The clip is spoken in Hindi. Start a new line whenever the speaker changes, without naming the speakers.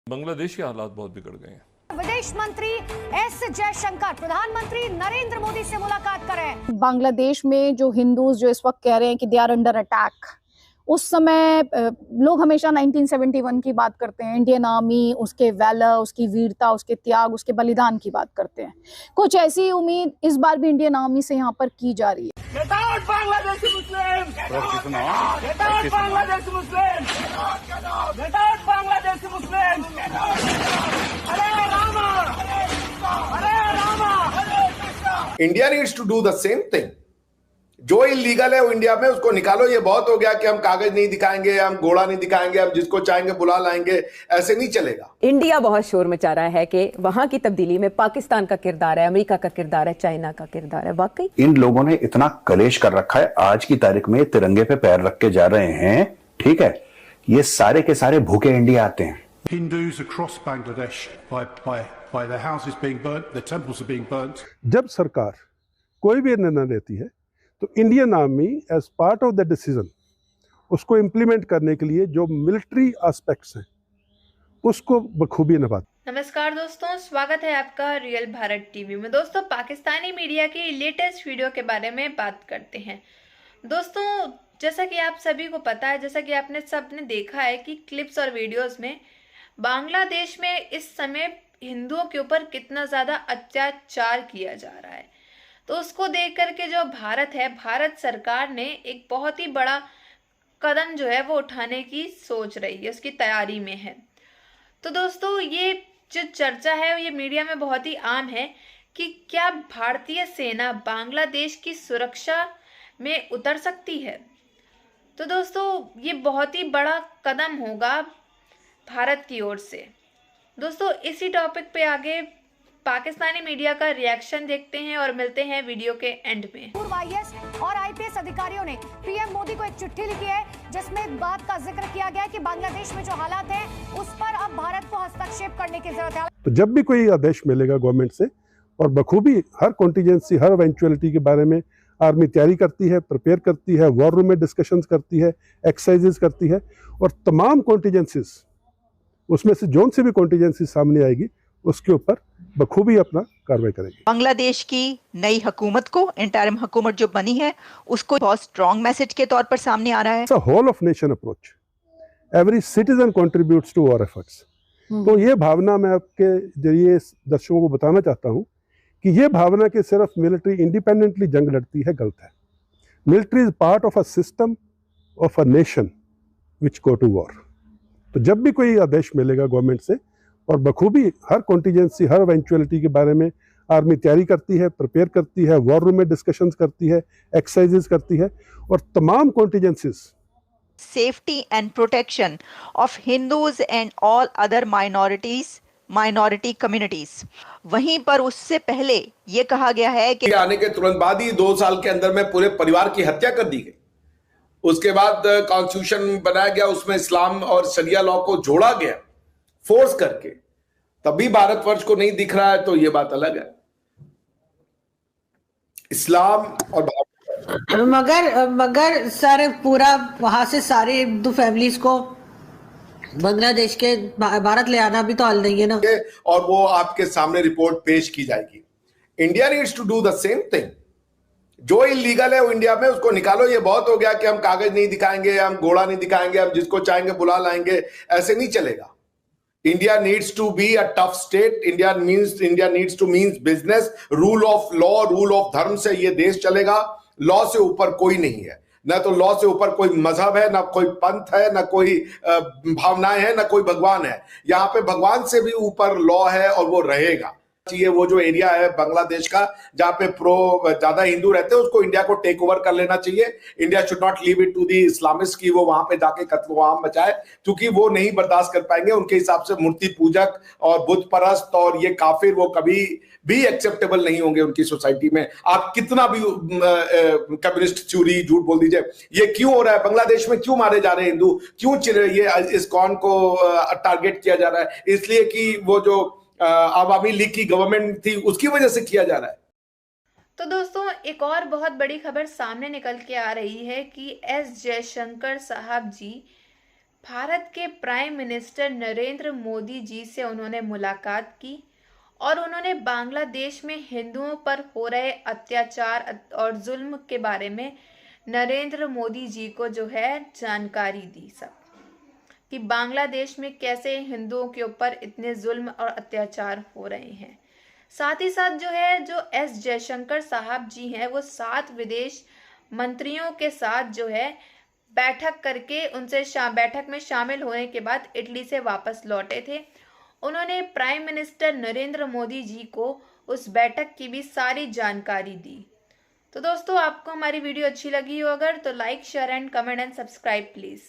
बांग्लादेश के हालात बहुत बिगड़ गए हैं।
विदेश मंत्री एस जयशंकर प्रधानमंत्री नरेंद्र मोदी से मुलाकात करें।
बांग्लादेश में जो हिंदूज जो इस वक्त कह रहे हैं कि दे आर अंडर अटैक, उस समय लोग हमेशा 1971 की बात करते हैं, इंडियन आर्मी, उसके वैलर, उसकी वीरता, उसके त्याग, उसके बलिदान की बात करते हैं। कुछ ऐसी उम्मीद इस बार भी इंडियन आर्मी से यहाँ पर की जा रही है।
Get out Bangladeshi Muslims! Get out Bangladeshi Muslims! Get out Bangladeshi Muslims! Hare Rama! Hare Rama!
India needs to do the same thing. जो इलीगल है वो इंडिया में उसको निकालो। ये बहुत हो गया कि हम कागज नहीं दिखाएंगे, हम घोड़ा नहीं दिखाएंगे, हम जिसको चाहेंगे बुला लाएंगे, ऐसे नहीं चलेगा।
इंडिया बहुत शोर मचा रहा है कि वहां की तब्दीली में पाकिस्तान का किरदार है, अमेरिका का किरदार है, चाइना का किरदार है। वाकई
इन लोगों ने इतना कलेश कर रखा है, आज की तारीख में तिरंगे पे पैर रख के जा रहे हैं। ठीक है, ये सारे के सारे भूखे इंडिया आते हैं।
Hindus across Bangladesh by their houses being burnt, their temples are being burnt.
जब सरकार कोई भी निर्णय लेती है तो Indian Army as part of the decision उसको इम्प्लीमेंट करने के लिए जो मिलिट्री एस्पेक्ट्स हैं उसको बखूबी निभाती।
नमस्कार दोस्तों, स्वागत है आपका रियल भारत टीवी में। दोस्तों, पाकिस्तानी मीडिया की लेटेस्ट वीडियो के बारे में बात करते हैं। दोस्तों, जैसा कि आप सभी को पता है, जैसा कि आपने सबने देखा है कि क्लिप्स और वीडियोस में बांग्लादेश में इस समय हिंदुओं के ऊपर कितना ज़्यादा अत्याचार किया जा रहा है। तो उसको देख करके जो भारत है, भारत सरकार ने एक बहुत ही बड़ा कदम जो है वो उठाने की सोच रही है, उसकी तैयारी में है। तो दोस्तों, ये जो चर्चा है ये मीडिया में बहुत ही आम है कि क्या भारतीय सेना बांग्लादेश की सुरक्षा में उतर सकती है। तो दोस्तों, ये बहुत ही बड़ा कदम होगा भारत की ओर से। दोस्तों, इसी टॉपिक पे आगे पाकिस्तानी मीडिया का रिएक्शन देखते हैं और मिलते हैं वीडियो के एंड में।
पूर्व आईएएस और आईपीएस अधिकारियों ने पीएम मोदी को एक चिट्ठी लिखी है जिसमें एक बात का जिक्र किया गया है कि बांग्लादेश में जो हालात हैं उस पर अब भारत को हस्तक्षेप करने की जरूरत है।
तो जब भी कोई आदेश मिलेगा गवर्नमेंट से, और बखूबी हर कॉन्टीजेंसी, हर इवेंचुअलिटी के बारे में आर्मी तैयारी करती है, प्रिपेयर करती है, वॉर रूम में डिस्कशंस करती है, एक्सरसाइजेस करती है, और तमाम कॉन्टीजेंसीज उसमें से जोन से भी कॉन्टीजेंसी सामने आएगी उसके ऊपर बखूबी अपना कार्रवाई करेंगे।
बांग्लादेश की नई हुकूमत को, इंटरिम हुकूमत जो बनी है, उसको बहुत स्ट्रॉन्ग मैसेज के तौर पर सामने आ रहा है।
Whole of nation approach, every citizen contributes to our efforts. तो ये भावना मैं आपके जरिए दर्शकों को बताना चाहता हूँ कि ये भावना कि सिर्फ मिलिट्री इंडिपेंडेंटली जंग लड़ती है, गलत है। Military is part of a system of a nation which go to war. तो जब भी कोई आदेश मिलेगा गवर्नमेंट से, और बखूबी हर कॉन्टीजेंसी, हर इवेंचुअलिटी के बारे में आर्मी तैयारी करती है, प्रिपेयर करती है, वॉर रूम में डिस्कशंस करती है, एक्सरसाइजेस करती है, और तमाम contingencies
safety and protection of Hindus and all other minority communities. वहीं पर उससे पहले ये कहा गया है कि
आने के तुरंत बाद ही 2 साल के अंदर में पूरे परिवार की हत्या कर दी गई। उसके बाद कॉन्स्टिट्यूशन बनाया गया, उसमें इस्लाम और शरिया लॉ को जोड़ा गया फोर्स करके। तभी भारतवर्ष को नहीं दिख रहा है तो ये बात अलग है। इस्लाम और
मगर सर, पूरा वहां से सारे हिंदू फैमिलीज को बांग्लादेश के भारत ले आना भी तो हल नहीं है ना।
और वो आपके सामने रिपोर्ट पेश की जाएगी। India needs to do the same thing. जो इलीगल है वो इंडिया में उसको निकालो। ये बहुत हो गया कि हम कागज नहीं दिखाएंगे, हम घोड़ा नहीं दिखाएंगे, हम जिसको चाहेंगे बुला लाएंगे, ऐसे नहीं चलेगा। India needs to be a tough state. India needs to means business, rule of law, rule of धर्म से ये देश चलेगा। लॉ से ऊपर कोई नहीं है, ना तो लॉ से ऊपर कोई मजहब है, ना कोई पंथ है, ना कोई भावनाएं हैं, ना कोई भगवान है। यहाँ पे भगवान से भी ऊपर लॉ है और वो रहेगा। ये वो जो एरिया है बांग्लादेश का जहां पे ज्यादा हिंदू रहते हैं, उसको इंडिया को टेक ओवर कर लेना चाहिए। India should not leave it to the Islamist की वो वहां पे जाके कत्ल-ए-आम मचाए, क्योंकि वो नहीं बर्दाश्त कर पाएंगे। उनके हिसाब से मूर्ति पूजक और बुत परस्त और ये काफिर वो कभी भी एक्सेप्टेबल नहीं होंगे उनकी सोसाइटी में। आप कितना भी कम्युनिस्ट थ्योरी झूठ बोल दीजिए, ये क्यों हो रहा है? बांग्लादेश में क्यों मारे जा रहे हैं हिंदू? क्यों ये इस्कॉन को टारगेट किया जा रहा है? इसलिए कि वो जो आवामी लीग की गवर्नमेंट थी उसकी वजह से किया जा रहा है।
तो दोस्तों, एक और बहुत बड़ी खबर सामने निकल के आ रही है कि एस जयशंकर साहब जी भारत के प्राइम मिनिस्टर नरेंद्र मोदी जी से उन्होंने मुलाकात की और उन्होंने बांग्लादेश में हिंदुओं पर हो रहे अत्याचार और जुल्म के बारे में नरेंद्र मोदी जी को जो है जानकारी दी, सब कि बांग्लादेश में कैसे हिंदुओं के ऊपर इतने जुल्म और अत्याचार हो रहे हैं। साथ ही साथ जो है जो एस जयशंकर साहब जी हैं वो 7 विदेश मंत्रियों के साथ जो है बैठक करके उनसे बैठक में शामिल होने के बाद इटली से वापस लौटे थे। उन्होंने प्राइम मिनिस्टर नरेंद्र मोदी जी को उस बैठक की भी सारी जानकारी दी। तो दोस्तों, आपको हमारी वीडियो अच्छी लगी हो अगर तो like, share and comment and subscribe please.